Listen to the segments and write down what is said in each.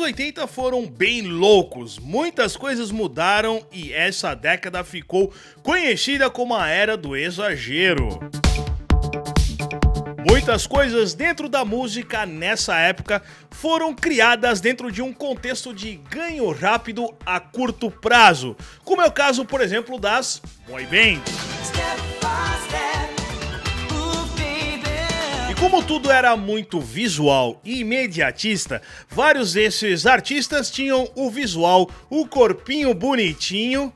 80 foram bem loucos, muitas coisas mudaram e essa década ficou conhecida como a Era do Exagero. Muitas coisas dentro da música nessa época foram criadas dentro de um contexto de ganho rápido a curto prazo, como é o caso, por exemplo, das boy bands. E como tudo era muito visual e imediatista, vários desses artistas tinham o visual, o corpinho bonitinho,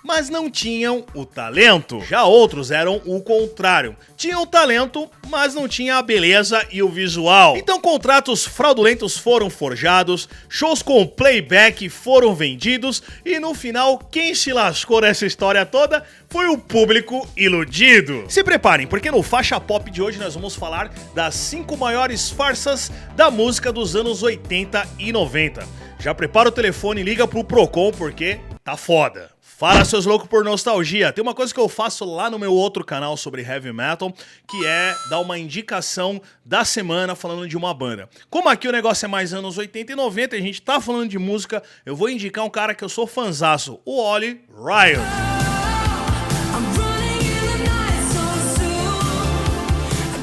mas não tinham o talento. Já outros eram o contrário. Tinham o talento, mas não tinha a beleza e o visual. Então contratos fraudulentos foram forjados, shows com playback foram vendidos e no final quem se lascou nessa história toda foi o público iludido. Se preparem, porque no Faixa Pop de hoje nós vamos falar das 5 maiores farsas da música dos anos 80 e 90. Já prepara o telefone e liga pro Procon porque tá foda. Fala, seus loucos por nostalgia. Tem uma coisa que eu faço lá no meu outro canal sobre heavy metal, que é dar uma indicação da semana falando de uma banda. Como aqui o negócio é mais anos 80 e 90 e a gente tá falando de música, eu vou indicar um cara que eu sou fanzaço, o Ollie Riot.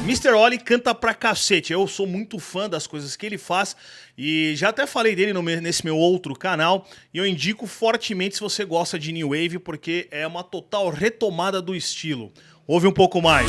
Mr. Ollie canta pra cacete, eu sou muito fã das coisas que ele faz e já até falei dele nesse meu outro canal e eu indico fortemente se você gosta de New Wave porque é uma total retomada do estilo. Ouve um pouco mais.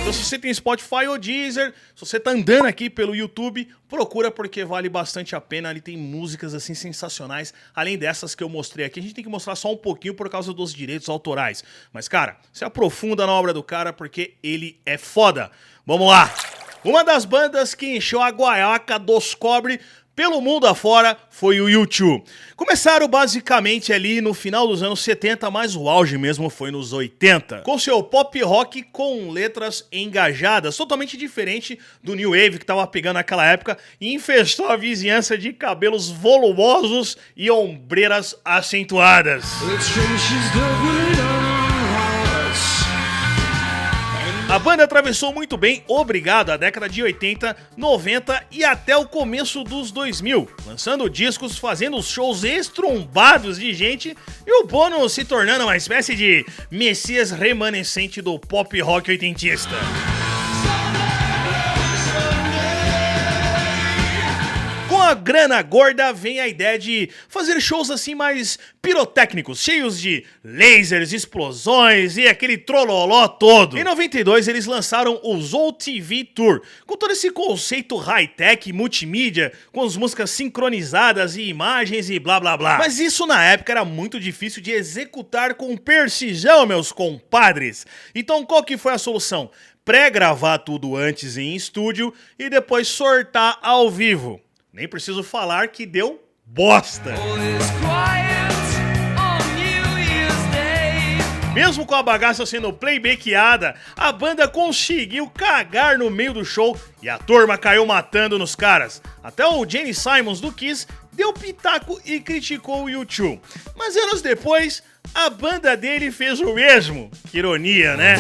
Então se você tem Spotify ou Deezer, se você tá andando aqui pelo YouTube, procura porque vale bastante a pena, ali tem músicas assim sensacionais, além dessas que eu mostrei aqui, a gente tem que mostrar só um pouquinho por causa dos direitos autorais, mas cara, se aprofunda na obra do cara porque ele é foda. Vamos lá! Uma das bandas que encheu a guaiaca dos cobre pelo mundo afora foi o U2. Começaram basicamente ali no final dos anos 70, mas o auge mesmo foi nos 80. Com seu pop rock com letras engajadas, totalmente diferente do New Wave que tava pegando naquela época e infestou a vizinhança de cabelos volumosos e ombreiras acentuadas. A banda atravessou muito bem, obrigado, a década de 80, 90 e até o começo dos 2000, lançando discos, fazendo shows estrombados de gente e o Bono se tornando uma espécie de messias remanescente do pop rock oitentista. Com a grana gorda vem a ideia de fazer shows assim mais pirotécnicos, cheios de lasers, explosões e aquele trololó todo. Em 92 eles lançaram o Zou TV Tour, com todo esse conceito high-tech, multimídia, com as músicas sincronizadas e imagens e blá blá blá. Mas isso na época era muito difícil de executar com precisão, meus compadres. Então qual que foi a solução? Pré-gravar tudo antes em estúdio e depois sortar ao vivo. Nem preciso falar que deu bosta. Mesmo com a bagaça sendo playbackada, a banda conseguiu cagar no meio do show e a turma caiu matando nos caras. Até o Gene Simons do Kiss deu pitaco e criticou o U2. Mas anos depois, a banda dele fez o mesmo. Que ironia, né?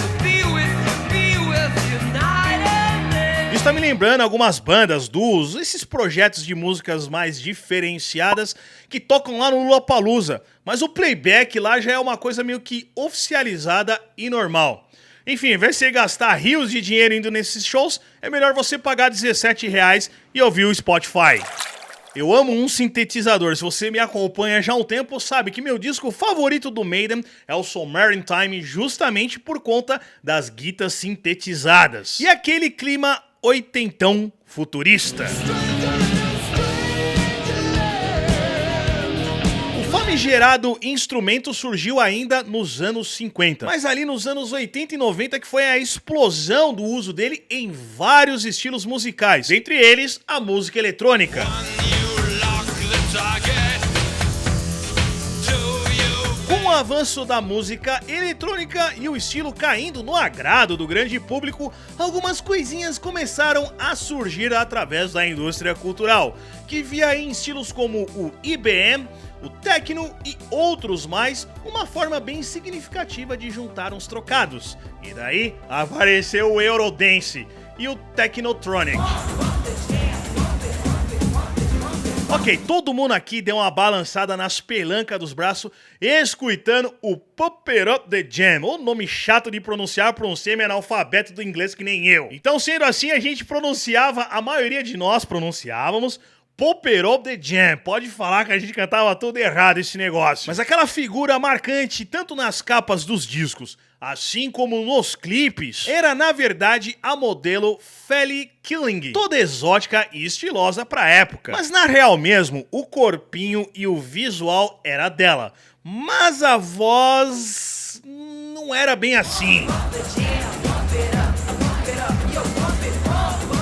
Isso tá me lembrando algumas bandas, duos, esses projetos de músicas mais diferenciadas que tocam lá no Lollapalooza, mas o playback lá já é uma coisa meio que oficializada e normal. Enfim, ao invés de você gastar rios de dinheiro indo nesses shows, é melhor você pagar R$17 e ouvir o Spotify. Eu amo um sintetizador, se você me acompanha já há um tempo, sabe que meu disco favorito do Maiden é o Submarine Time, justamente por conta das guitarras sintetizadas. E aquele clima oitentão futurista. O famigerado instrumento surgiu ainda nos anos 50, mas ali nos anos 80 e 90 que foi a explosão do uso dele em vários estilos musicais, entre eles a música eletrônica. Com o avanço da música eletrônica e o estilo caindo no agrado do grande público, algumas coisinhas começaram a surgir através da indústria cultural, que via em estilos como o IBM, o techno e outros mais, uma forma bem significativa de juntar uns trocados. E daí apareceu o Eurodance e o Technotronic. Ok, todo mundo aqui deu uma balançada nas pelancas dos braços, escutando o Pump It Up The Jam, o nome chato de pronunciar para um semi-analfabeto do inglês que nem eu. Então, sendo assim, a gente pronunciava, a maioria de nós pronunciávamos, Pump It Up The Jam. Pode falar que a gente cantava tudo errado esse negócio. Mas aquela figura marcante, tanto nas capas dos discos, assim como nos clipes, era na verdade a modelo Feli Killing, toda exótica e estilosa pra época. Mas na real mesmo, o corpinho e o visual era dela, mas a voz não era bem assim.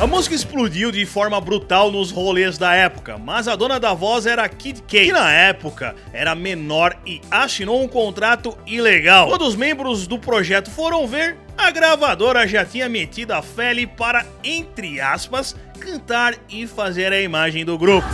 A música explodiu de forma brutal nos rolês da época, mas a dona da voz era Kid K, que na época era menor e assinou um contrato ilegal. Quando os membros do projeto foram ver, a gravadora já tinha metido a Feli para, entre aspas, cantar e fazer a imagem do grupo.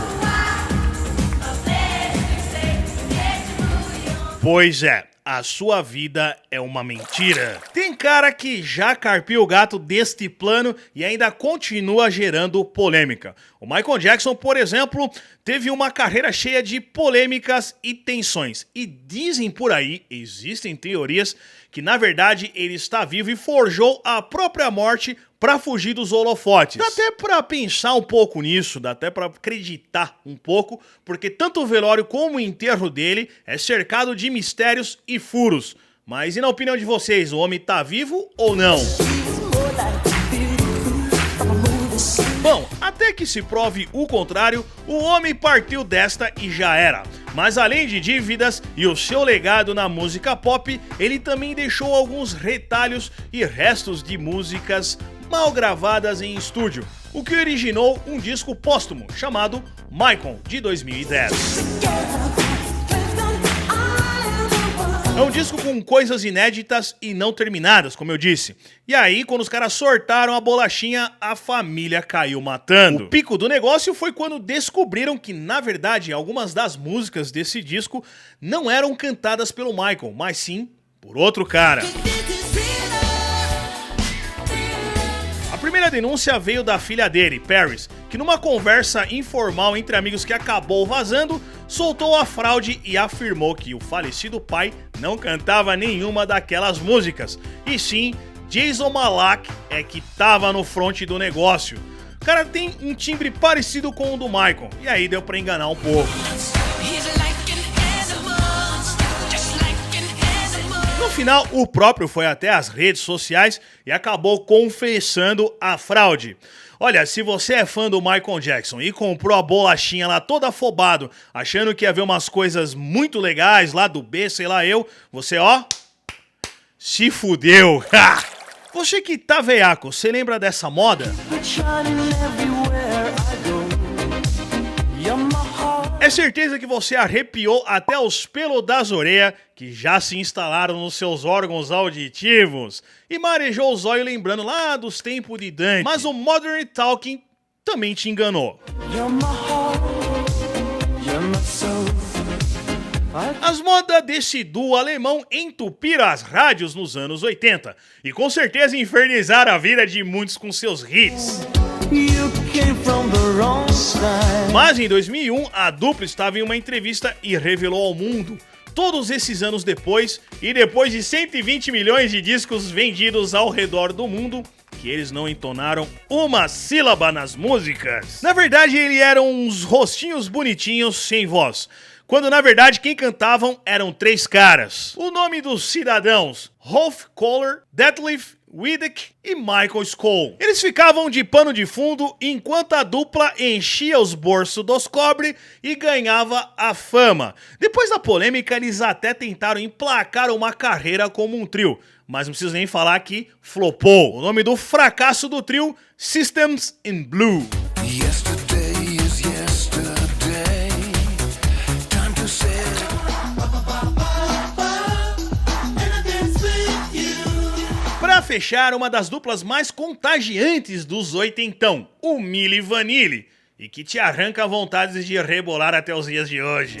Pois é. A sua vida é uma mentira. Tem cara que já carpiu o gato deste plano e ainda continua gerando polêmica. O Michael Jackson, por exemplo, teve uma carreira cheia de polêmicas e tensões. E dizem por aí, existem teorias, que na verdade ele está vivo e forjou a própria morte para fugir dos holofotes. Dá até para pensar um pouco nisso, dá até para acreditar um pouco, porque tanto o velório como o enterro dele é cercado de mistérios e furos. Mas e na opinião de vocês, o homem tá vivo ou não? Bom, até que se prove o contrário, o homem partiu desta e já era. Mas além de dívidas e o seu legado na música pop, ele também deixou alguns retalhos e restos de músicas mal gravadas em estúdio, o que originou um disco póstumo chamado Michael, de 2010. É um disco com coisas inéditas e não terminadas, como eu disse. E aí, quando os caras sortaram a bolachinha, a família caiu matando. O pico do negócio foi quando descobriram que, na verdade, algumas das músicas desse disco não eram cantadas pelo Michael, mas sim por outro cara. A primeira denúncia veio da filha dele, Paris, que numa conversa informal entre amigos que acabou vazando, soltou a fraude e afirmou que o falecido pai não cantava nenhuma daquelas músicas, e sim, Jason Malak é que tava no front do negócio. O cara tem um timbre parecido com o do Michael, e aí deu pra enganar um pouco. No final, o próprio foi até as redes sociais e acabou confessando a fraude. Olha, se você é fã do Michael Jackson e comprou a bolachinha lá toda afobado, achando que ia ver umas coisas muito legais lá do B, sei lá eu, você se fudeu. Você que tá veiaco, você lembra dessa moda? É certeza que você arrepiou até os pelos das orelhas que já se instalaram nos seus órgãos auditivos e marejou os olhos lembrando lá dos tempos de Dante. Mas o Modern Talking também te enganou. As modas desse duo alemão entupiram as rádios nos anos 80 e com certeza infernizaram a vida de muitos com seus hits. Mas em 2001, a dupla estava em uma entrevista e revelou ao mundo, todos esses anos depois, e depois de 120 milhões de discos vendidos ao redor do mundo, que eles não entonaram uma sílaba nas músicas. Na verdade, eles eram uns rostinhos bonitinhos sem voz, quando na verdade quem cantavam eram três caras. O nome dos cidadãos, Rolf Kohler, Detlef Wiedeck e Michael Skoll. Eles ficavam de pano de fundo enquanto a dupla enchia os bolsos dos cobre e ganhava a fama. Depois da polêmica, eles até tentaram emplacar uma carreira como um trio, mas não preciso nem falar que flopou. O nome do fracasso do trio, Systems in Blue. Pra fechar, uma das duplas mais contagiantes dos oitentão, o Milli Vanilli, e que te arranca vontades de rebolar até os dias de hoje.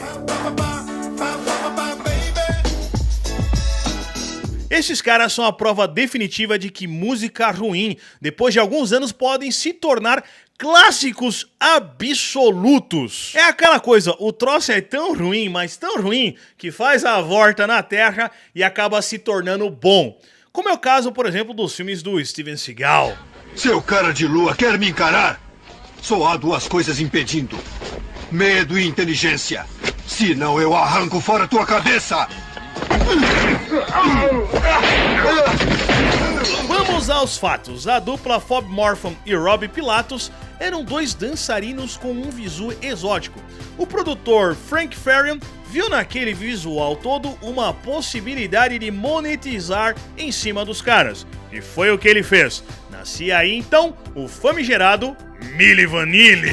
Esses caras são a prova definitiva de que música ruim, depois de alguns anos, podem se tornar clássicos absolutos. É aquela coisa, o troço é tão ruim, mas tão ruim, que faz a volta na terra e acaba se tornando bom. Como é o caso, por exemplo, dos filmes do Steven Seagal. Seu cara de lua quer me encarar? Só há duas coisas impedindo: medo e inteligência. Senão eu arranco fora tua cabeça! Vamos aos fatos. A dupla Phoebe Morton e Robbie Pilatus eram dois dançarinos com um visual exótico. O produtor Frank Farian viu naquele visual todo uma possibilidade de monetizar em cima dos caras. E foi o que ele fez. Nascia aí então o famigerado Milli Vanilli.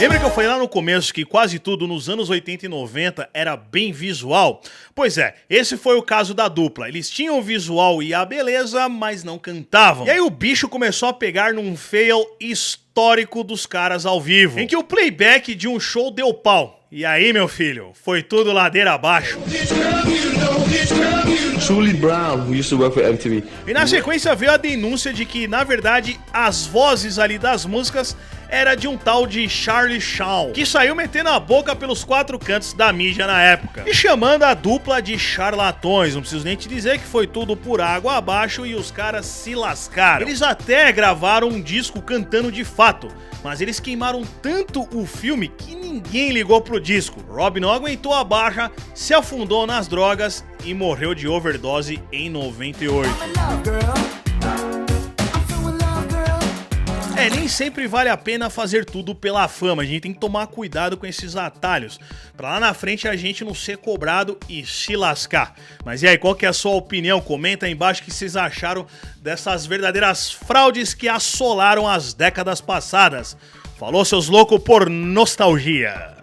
Lembra que eu falei lá no começo que quase tudo nos anos 80 e 90 era bem visual? Pois é, esse foi o caso da dupla. Eles tinham o visual e a beleza, mas não cantavam. E aí o bicho começou a pegar num fail histórico dos caras ao vivo, em que o playback de um show deu pau. E aí, meu filho, foi tudo ladeira abaixo. Julie Brown, who used to work for MTV. E na sequência veio a denúncia de que, na verdade, as vozes ali das músicas era de um tal de Charlie Shaw, que saiu metendo a boca pelos quatro cantos da mídia na época, e chamando a dupla de charlatões. Não preciso nem te dizer que foi tudo por água abaixo e os caras se lascaram. Eles até gravaram um disco cantando de fato, mas eles queimaram tanto o filme que ninguém ligou pro disco. Rob não aguentou a barra, se afundou nas drogas e morreu de overdose em 98. Nem sempre vale a pena fazer tudo pela fama. A gente tem que tomar cuidado com esses atalhos, pra lá na frente a gente não ser cobrado e se lascar. Mas e aí, qual que é a sua opinião? Comenta aí embaixo o que vocês acharam dessas verdadeiras fraudes que assolaram as décadas passadas. Falou, seus loucos, por nostalgia.